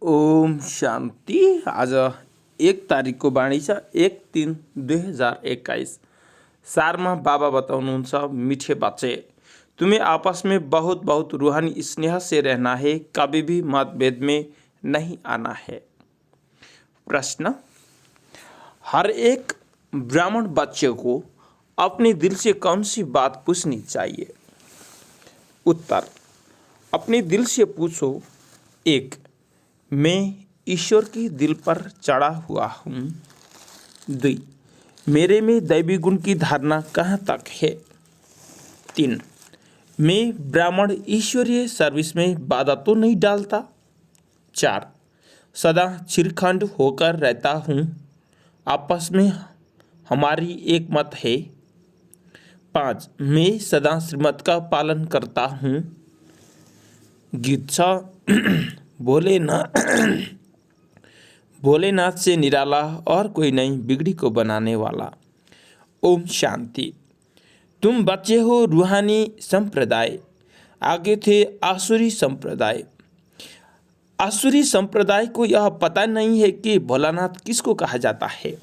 ओम शांती। आज 1 तारिकको बाणी छ 1/3/2021। सारमा बाबा बताउनुहुन्छ, मीठे बच्चे तुम्हें आपस में बहुत बहुत रूहानी स्नेह से रहना है, कभी भी मतभेद में नहीं आना है। प्रश्न, हर एक ब्राह्मण बच्चे को अपने दिल से कौन सी बात पूछनी चाहिए? उत्तर, अपने दिल से पूछो। 1. मैं ईश्वर की दिल पर चढ़ा हुआ हूँ। 2. मेरे में दैवी गुण की धारणा कहाँ तक है? 3. मैं ब्राह्मण ईश्वरीय सर्विस में बाधा तो नहीं डालता? 4. सदा चिरखंड होकर रहता हूँ, आपस में हमारी एक मत है? 5. मैं सदा श्रीमत का पालन करता हूँ। गीत भोलेनाथ से निराला और कोई नहीं बिगड़ी को बनाने वाला। ओम शांति। तुम बच्चे हो रूहानी संप्रदाय, आगे थे आसुरी संप्रदाय। आसुरी संप्रदाय को यह पता नहीं है कि भोलानाथ किसको कहा जाता है।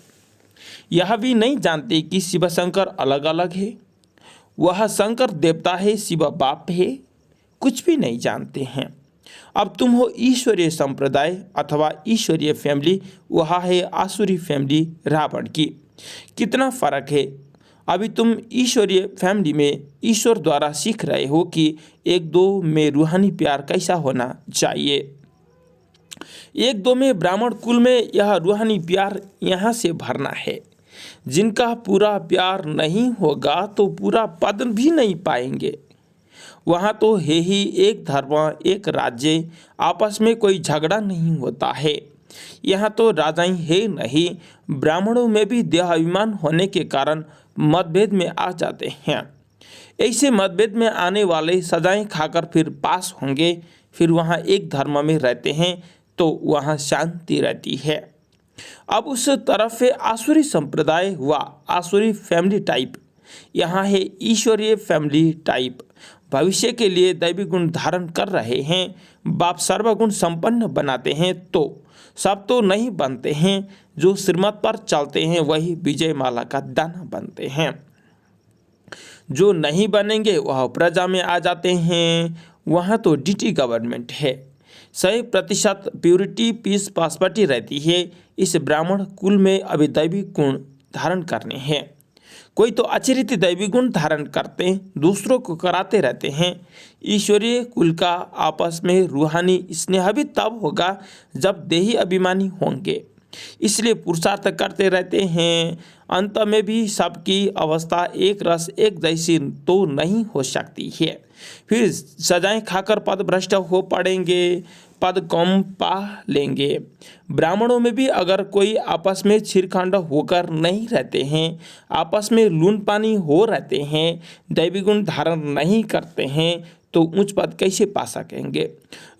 यह भी नहीं जानते कि शिव शंकर अलग अलग है। वह शंकर देवता है, शिव बाप है, कुछ भी नहीं जानते हैं। अब तुम हो ईश्वरीय संप्रदाय अथवा ईश्वरीय फैमिली, वह है आसुरी फैमिली रावण की। कितना फर्क है। अभी तुम ईश्वरीय फैमिली में ईश्वर द्वारा सीख रहे हो कि एक दो में रूहानी प्यार कैसा होना चाहिए। एक दो में ब्राह्मण कुल में यह रूहानी प्यार यहाँ से भरना है। जिनका पूरा प्यार नहीं होगा तो पूरा पद भी नहीं पाएंगे। वहाँ तो है ही एक धर्म, एक राज्य, आपस में कोई झगड़ा नहीं होता है। यहाँ तो राजाएं है नहीं। ब्राह्मणों में भी देहाभिमान होने के कारण मतभेद में आ जाते हैं। ऐसे मतभेद में आने वाले सजाएं खाकर फिर पास होंगे। फिर वहाँ एक धर्म में रहते हैं तो वहाँ शांति रहती है। अब उस तरफ है आसुरी संप्रदाय व आसुरी फैमिली टाइप। यहाँ है ईश्वरीय फैमिली टाइप। भविष्य के लिए दैवी गुण धारण कर रहे हैं। बाप सर्वगुण संपन्न बनाते हैं तो सब तो नहीं बनते हैं। जो श्रीमत पर चलते हैं वही विजय माला का दाना बनते हैं। जो नहीं बनेंगे वह प्रजा में आ जाते हैं। वहाँ तो डीटी गवर्नमेंट है। 100% प्योरिटी, पीस, पासपर्टी रहती है। इस ब्राह्मण कुल में अभी दैवी गुण धारण करने हैं। कोई तो अच्छी रीति दैवी गुण धारण करते, दूसरों को कराते रहते हैं। ईश्वरीय कुल का आपस में रूहानी स्नेह भी तब होगा जब देही अभिमानी होंगे। इसलिए पुरुषार्थ करते रहते हैं। अंत में भी सबकी अवस्था एक रस एक जैसी तो नहीं हो सकती है। फिर सजाएं खाकर पद भ्रष्ट हो पड़ेंगे, पद कम पा लेंगे। ब्राह्मणों में भी अगर कोई आपस में छिरखंड होकर नहीं रहते हैं, आपस में लून पानी हो रहते हैं, दैवी गुण धारण नहीं करते हैं तो उच्च पद कैसे पा सकेंगे?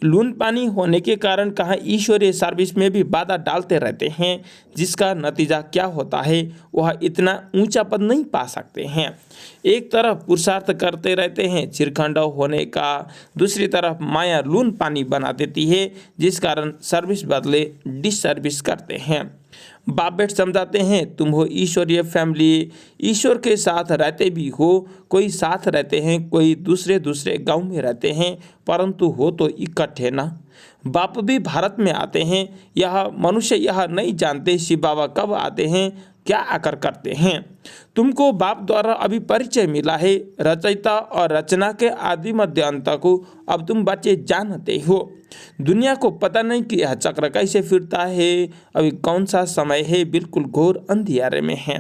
लून पानी होने के कारण कहाँ ईश्वरीय सर्विस में भी बाधा डालते रहते हैं, जिसका नतीजा क्या होता है वह इतना ऊंचा पद नहीं पा सकते हैं। एक तरफ पुरुषार्थ करते रहते हैं चिरखंड होने का, दूसरी तरफ माया लून पानी बना देती है, जिस कारण सर्विस बदले डिसर्विस करते हैं। बाप बेट समझाते हैं तुम हो ईश्वरीय फैमिली, ईश्वर के साथ रहते भी हो। कोई साथ रहते हैं, कोई दूसरे दूसरे गांव में रहते हैं, परंतु हो तो इकट्ठे ना। बाप भी भारत में आते हैं। यह मनुष्य यह नहीं जानते शिव बाबा कब आते हैं, क्या आकर करते हैं। तुमको बाप द्वारा अभी परिचय मिला है, रचयिता और रचना के आदि मध्य अंत को अब तुम बच्चे जानते हो। दुनिया को पता नहीं कि यह चक्र कैसे फिरता है, अभी कौन सा समय है, बिल्कुल घोर अंधियारे में है।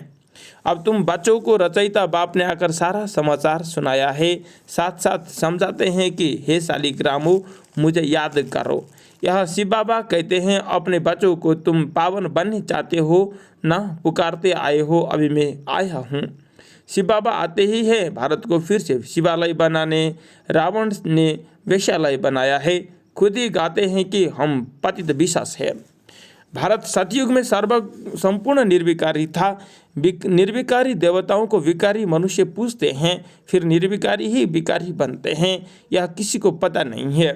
अब तुम बच्चों को रचयिता बाप ने आकर सारा समाचार सुनाया है, साथ साथ समझाते हैं कि हे शालिग्रामो मुझे याद करो। यह शिव बाबा कहते हैं अपने बच्चों को तुम पावन बनने चाहते हो ना, पुकारते आए हो, अभी मैं आया हूँ। शिव बाबा आते ही है भारत को फिर से शिवालय बनाने। रावण ने वेश्यालय बनाया है, खुद ही गाते हैं कि हम पतित विशेष है। भारत सतयुग में संपूर्ण निर्विकारी था। निर्विकारी देवताओं को विकारी मनुष्य पूजते हैं, फिर निर्विकारी ही विकारी बनते हैं, यह किसी को पता नहीं है।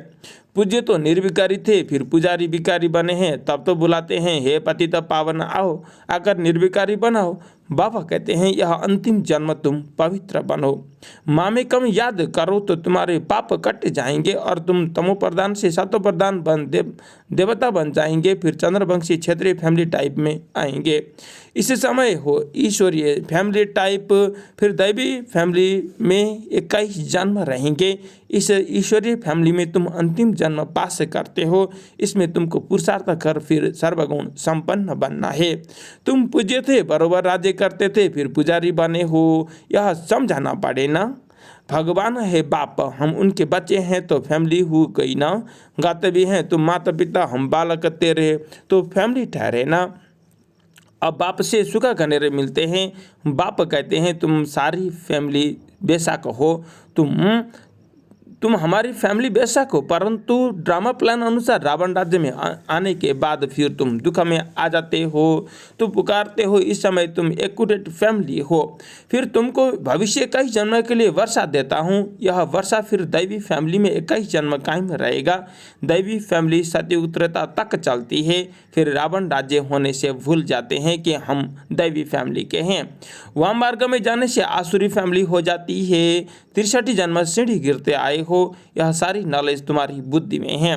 पूज्य तो निर्विकारी थे, फिर पुजारी विकारी बने हैं, तब तो बुलाते हैं हे पतित पावन आओ, आकर निर्विकारी बनाओ। बाबा कहते हैं यह अंतिम जन्म तुम पवित्र बनो, माँ में कम याद करो तो तुम्हारे पाप कट जाएंगे और तुम तमो प्रधान से सतो प्रधान देवता बन जाएंगे, फिर चंद्रवंशी क्षेत्रीय फैमिली टाइप में आएंगे। इस समय हो ईश्वरीय फैमिली टाइप, फिर दैवी फैमिली में 21 जन्म रहेंगे। इस ईश्वरीय फैमिली में तुम अंतिम जन्म पास करते हो, इसमें तुमको पुरुषार्थ कर फिर सर्वगुण संपन्न बनना है। तुम पूज्य थे, बरोबर राज्य करते थे, फिर पुजारी बने हो, यह समझाना पड़े ना। भगवान है बाप, हम उनके बच्चे हैं तो फैमिली हो गई ना। गाते भी हैं तुम माता पिता, हम बालक तेरे, तो फैमिली ठहरे ना। अब बाप से सुख घनेरे मिलते हैं। बाप कहते हैं तुम सारी फैमिली बेशक हो, तुम हमारी फैमिली बेशक हो, परंतु ड्रामा प्लान अनुसार रावण राज्य में आने के बाद फिर तुम दुख में आ जाते हो, तुम पुकारते हो, इस समय तुम एक्यूरेट फैमिली हो। फिर तुमको भविष्य 21 जन्म के लिए वर्षा देता हूँ। यह वर्षा फिर दैवी फैमिली में 21 जन्म कायम रहेगा। दैवी फैमिली सतयुग त्रेता तक चलती है, फिर रावण राज्य होने से भूल जाते हैं कि हम दैवी फैमिली के हैं। वाम मार्ग में जाने से आसुरी फैमिली हो जाती है। 63 जन्म सीढ़ी गिरते आए हो, यह सारी नॉलेज तुम्हारी बुद्धि में है।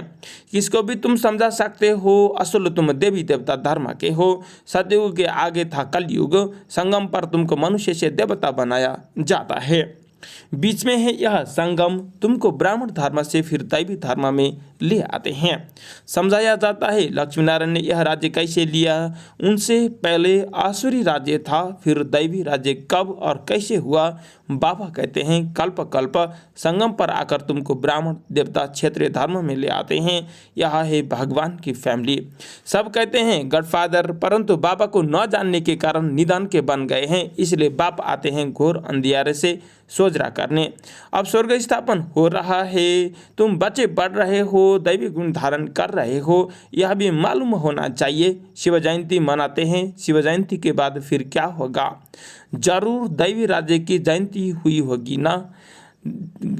किसको भी तुम समझा सकते हो, असल तुम देवी देवता धर्म के हो। सतयुग के आगे था कलयुग, संगम पर तुमको मनुष्य से देवता बनाया जाता है। बीच में है यह संगम, तुमको ब्राह्मण धर्म से फिर दैवी धर्म में ले आते हैं। समझाया जाता है लक्ष्मी नारायण ने यह राज्य कैसे लिया। उनसे पहले आसुरी राज्य था, फिर दैवी राज्य कब और कैसे हुआ। बाबा कहते हैं कल्प कल्प संगम पर आकर तुमको ब्राह्मण देवता क्षेत्रीय धर्म में ले आते हैं। यह है भगवान की फैमिली। सब कहते हैं गॉडफादर, परंतु बाबा को न जानने के कारण निदान के बन गए हैं, इसलिए बाप आते हैं घोर अंधियारे से सोजरा करने। अब स्वर्ग स्थापन हो रहा है, तुम बच्चे बढ़ रहे हो, दैवी गुण धारण कर रहे हो, यह भी मालूम होना चाहिए। शिव जयंती मनाते हैं, शिव जयंती के बाद फिर क्या होगा। जरूर दैवी राज्य की जयंती हुई होगी ना।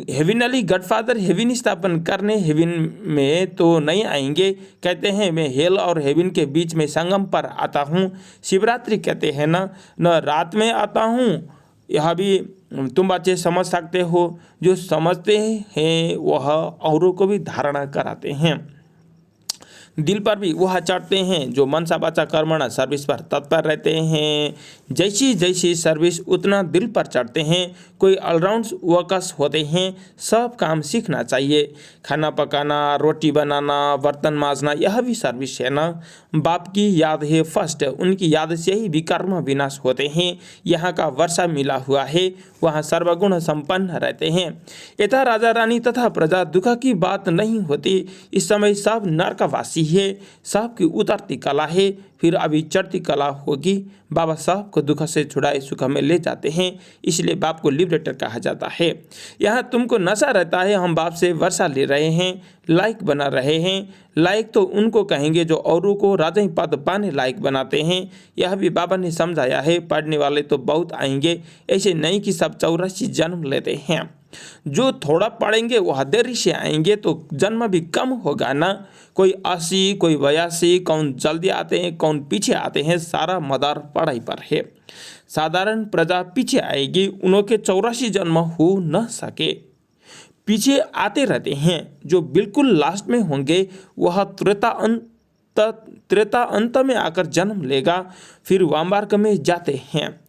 हेविनली गॉडफादर हेविन स्थापन करने हेविन में तो नहीं आएंगे। कहते हैं मैं हेल और हेविन के बीच में संगम पर आता हूँ। शिवरात्रि कहते हैं ना, न रात में आता हूँ। यह भी तुम बच्चे समझ सकते हो। जो समझते हैं वह औरों को भी धारणा कराते हैं। दिल पर भी वह चढ़ते हैं जो मनसा वाचा कर्मणा सर्विस पर तत्पर रहते हैं। जैसी जैसी सर्विस उतना दिल पर चढ़ते हैं। कोई ऑलराउंड वर्कर्स होते हैं, सब काम सीखना चाहिए। खाना पकाना, रोटी बनाना, बर्तन मांजना, यह भी सर्विस है ना। बाप की याद है फर्स्ट, उनकी याद से ही विकर्म विनाश होते हैं। यहाँ का वर्षा मिला हुआ है, वहाँ सर्वगुण संपन्न रहते हैं। यथा राजा रानी तथा प्रजा दुख की बात नहीं होती। इस समय सब नरकवासी है, सबकी उतरती कला है, फिर अभी चढ़ती कला होगी। बाबा साहब को दुख से छुड़ाए सुख में ले जाते हैं, इसलिए बाप को लिबरेटर कहा जाता है। यहाँ तुमको नशा रहता है, हम बाप से वर्षा ले रहे हैं, लायक बना रहे हैं। लायक तो उनको कहेंगे जो औरों को राजा पद पाने लायक बनाते हैं। यह भी बाबा ने समझाया है। पढ़ने वाले तो बहुत आएंगे, ऐसे नहीं कि सब 84 जन्म लेते हैं। जो थोड़ा पढ़ेंगे वह देरी से आएंगे तो जन्म भी कम होगा ना। कोई 80, कोई 82, कौन जल्दी आते हैं, कौन पीछे आते हैं, सारा मदार पढ़ाई पर है। साधारण प्रजा पीछे आएगी, उनके 84 जन्म हो न सके, पीछे आते रहते हैं। जो बिल्कुल लास्ट में होंगे वह त्रेता अंत में आकर जन्म लेगा, फिर वाममार्ग में जाते हैं,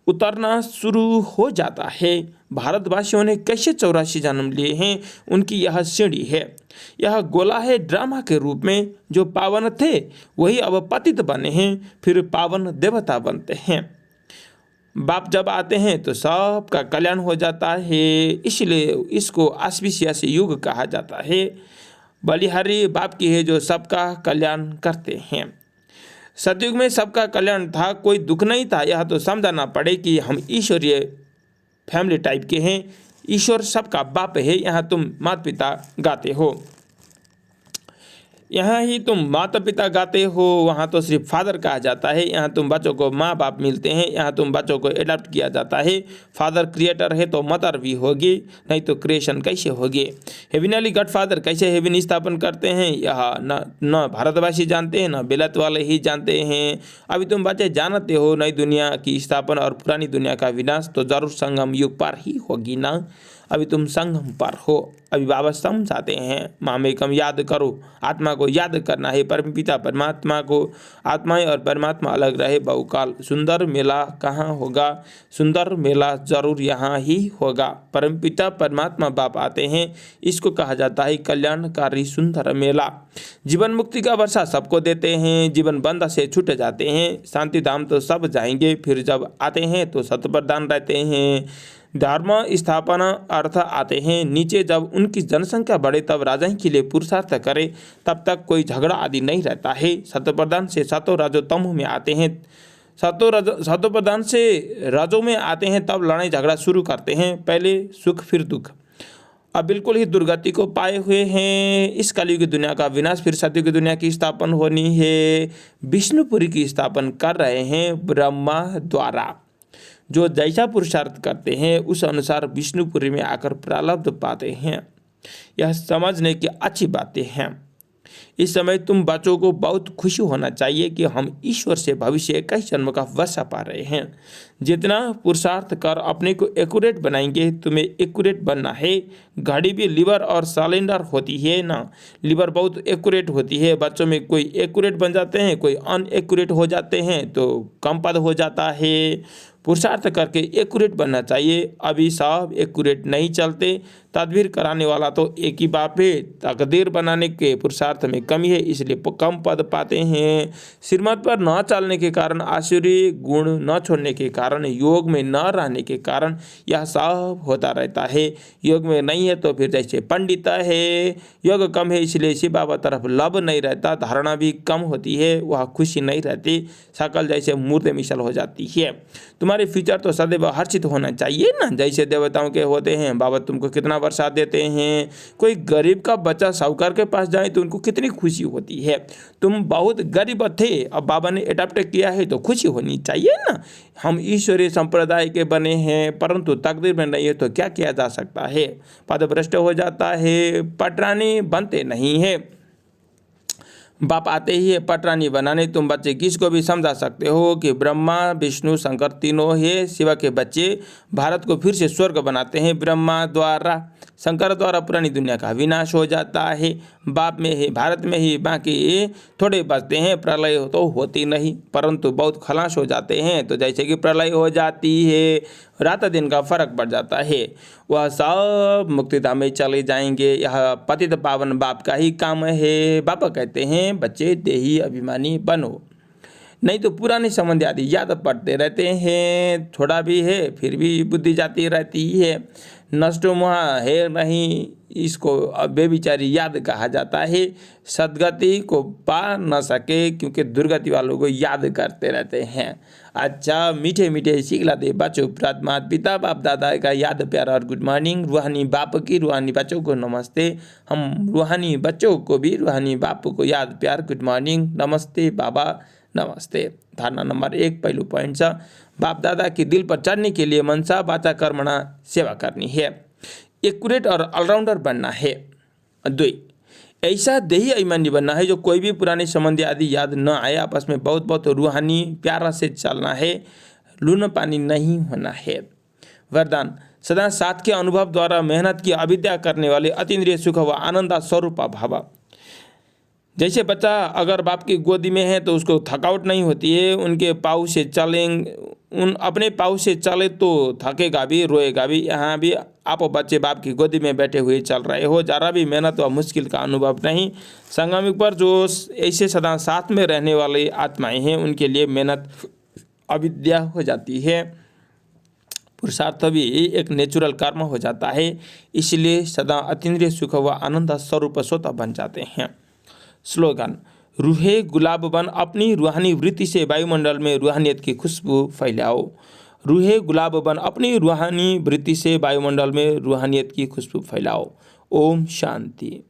उतरना शुरू हो जाता है। भारतवासियों ने कैसे 84 जन्म लिए हैं, उनकी यह सीढ़ी है। यह गोला है ड्रामा के रूप में। जो पावन थे वही अब पतित बने हैं, फिर पावन देवता बनते हैं। बाप जब आते हैं तो सबका कल्याण हो जाता है, इसलिए इसको आस्पिशियस युग कहा जाता है। बलिहारी बाप की है जो सबका कल्याण करते हैं। सतयुग में सबका कल्याण था, कोई दुख नहीं था। यह तो समझाना पड़े कि हम ईश्वरीय फैमिली टाइप के हैं, ईश्वर सबका बाप है। यहाँ तुम माता पिता गाते हो। यहाँ ही तुम माता पिता गाते हो, वहाँ तो सिर्फ फादर कहा जाता है। यहाँ तुम बच्चों को माँ बाप मिलते हैं, यहाँ तुम बच्चों को एडॉप्ट किया जाता है। फादर क्रिएटर है तो मदर भी होगी, नहीं तो क्रिएशन कैसे होगी। हेविनली गॉड फादर कैसे हेवन स्थापन करते हैं, यह न भारतवासी जानते हैं न बेलत वाले ही जानते हैं। अभी तुम बच्चे जानते हो नई दुनिया की स्थापना और पुरानी दुनिया का विनाश तो जरूर संगम युग पर ही होगी ना। अभी तुम संगम पर हो। अभी बाबा समझाते हैं मामेकम याद करो, आत्मा को याद करना है, परम पिता परमात्मा को। आत्माएं और परमात्मा अलग रहे बहुकाल। सुंदर मेला कहाँ होगा, सुंदर मेला जरूर यहाँ ही होगा। परम पिता परमात्मा बाप आते हैं, इसको कहा जाता है कल्याणकारी सुंदर मेला। जीवन मुक्ति का वर्षा सबको देते हैं, जीवन बंध से छूट जाते हैं। शांति धाम तो सब जाएंगे, फिर जब आते हैं तो सतप्रधान रहते हैं। धर्म स्थापना अर्थ आते हैं नीचे, जब उनकी जनसंख्या बढ़े तब राजा के लिए पुरुषार्थ करे, तब तक कोई झगड़ा आदि नहीं रहता है। सतप्रधान से सातों राजो तमु में आते हैं, सातों प्रधान से राजों में आते हैं, तब लड़ाई झगड़ा शुरू करते हैं। पहले सुख फिर दुख, अब बिल्कुल ही दुर्गति को पाए हुए हैं। इस कलयुग की दुनिया का विनाश, फिर सतयुग की दुनिया की स्थापना होनी है। विष्णुपुरी की स्थापना कर रहे हैं ब्रह्मा द्वारा। जो जैसा पुरुषार्थ करते हैं उस अनुसार विष्णुपुरी में आकर प्रारब्ध पाते हैं। यह समझने की अच्छी बातें हैं। इस समय तुम बच्चों को बहुत खुशी होना चाहिए कि हम ईश्वर से भविष्य कई जन्म का वर्षा पा रहे हैं। जितना पुरुषार्थ कर अपने को एक्यूरेट बनाएंगे, तुम्हें एक्यूरेट बनना है। घड़ी भी लिवर और सिलेंडर होती है ना, लिवर बहुत एक्यूरेट होती है। बच्चों में कोई एक्यूरेट बन जाते हैं, कोई अनएक्यूरेट हो जाते हैं, तो कम पद हो जाता है। पुरुषार्थ करके एक्यूरेट बनना चाहिए। अभी सब एक्यूरेट नहीं चलते, तदबीर कराने वाला तो एक ही बाप है। तकदीर बनाने के पुरुषार्थ में कमी है, इसलिए कम पद पाते हैं। श्रीमत पर न चलने के कारण, आसुरी गुण न छोड़ने के कारण, योग में न रहने के कारण यह सब होता रहता है। योग में नहीं है तो फिर जैसे पंडित है, योग कम है इसलिए शिव बाबा तरफ लब नहीं रहता, धारणा भी कम होती है, वह खुशी नहीं रहती, शकल जैसे मूर्त मिसल हो जाती है। तुम्हारे फ्यूचर तो सदैव हर्षित होना चाहिए ना, जैसे देवताओं के होते हैं। बाबा तुमको कितना वर्षा देते हैं। कोई गरीब का बच्चा साहूकार के पास जाए तो उनको कितनी खुशी होती है। तुम बहुत गरीब थे, अब बाबा ने एडॉप्ट किया है तो खुशी होनी चाहिए ना। हम ईश्वरीय संप्रदाय के बने हैं, परंतु तकदीर में नहीं है तो क्या किया जा सकता है। पदभ्रष्ट हो जाता है, पटरानी बनते नहीं है। बाप आते ही है पटरानी बनाने। तुम बच्चे किसको भी समझा सकते हो कि ब्रह्मा विष्णु शंकर तीनों है शिवा के बच्चे। भारत को फिर से स्वर्ग बनाते हैं ब्रह्मा द्वारा, शंकर द्वारा पुरानी दुनिया का विनाश हो जाता है। बाप में ही, भारत में ही बाकी थोड़े बचते हैं। प्रलय तो होती नहीं, परंतु बहुत खलास हो जाते हैं। तो जैसे कि प्रलय हो जाती है, रात दिन का फर्क पड़ जाता है। वह सब मुक्तिधाम में चले जाएंगे। यह पतित पावन बाप का ही काम है। बाबा कहते हैं बच्चे देही अभिमानी बनो, नहीं तो पुराने संबंध आदि याद पड़ते रहते हैं। थोड़ा भी है फिर भी बुद्धि जाती रहती है। नष्ट मुहा है नहीं, इसको बेविचारी याद कहा जाता है। सदगति को पा न सके क्योंकि दुर्गति वालों को याद करते रहते हैं। अच्छा, मीठे मीठे सिखलाते बच्चों, माता पिता बाप दादा का याद प्यार और गुड मॉर्निंग। रूहानी बाप की रूहानी बच्चों को नमस्ते। हम रूहानी बच्चों को भी रूहानी बाप को याद प्यार गुड मॉर्निंग नमस्ते बाबा नमस्ते। धारणा नंबर 1 पहलू पॉइंट सा, बाप दादा के दिल पर चढ़ने के लिए मनसा वाचा कर्मणा सेवा करनी है। एक्यूरेट और ऑलराउंडर बनना है। 2, ऐसा देही अभिमानी बनना है जो कोई भी पुराने संबंधी आदि याद न आए। आपस में बहुत बहुत रूहानी प्यारा से चलना है, लून पानी नहीं होना है। वरदान, सदा साथ के अनुभव द्वारा मेहनत की अविद्या करने वाले अतीन्द्रिय सुख व आनंद स्वरूप भाव। जैसे बच्चा अगर बाप की गोदी में है तो उसको थकावट नहीं होती है। उनके पाँव से चलेंगे, अपने पाँव से चले तो थकेगा भी, रोएगा भी। यहाँ भी आप बच्चे बाप की गोदी में बैठे हुए चल रहे हो, जरा भी मेहनत व मुश्किल का अनुभव नहीं। संगमिक पर जो ऐसे सदा साथ में रहने वाले आत्माएं हैं उनके लिए मेहनत अविद्या हो जाती है। पुरुषार्थ भी एक नेचुरल कर्म हो जाता है, इसलिए सदा अतीन्द्रिय सुख व आनंद स्वरूप स्वतः बन जाते हैं। स्लोगन, रूहे गुलाब बन, अपनी रूहानी वृत्ति से वायुमंडल में रूहानियत की खुशबू फैलाओ। रूहे गुलाब बन, अपनी रूहानी वृत्ति से वायुमंडल में रूहानियत की खुशबू फैलाओ। ओम शांति।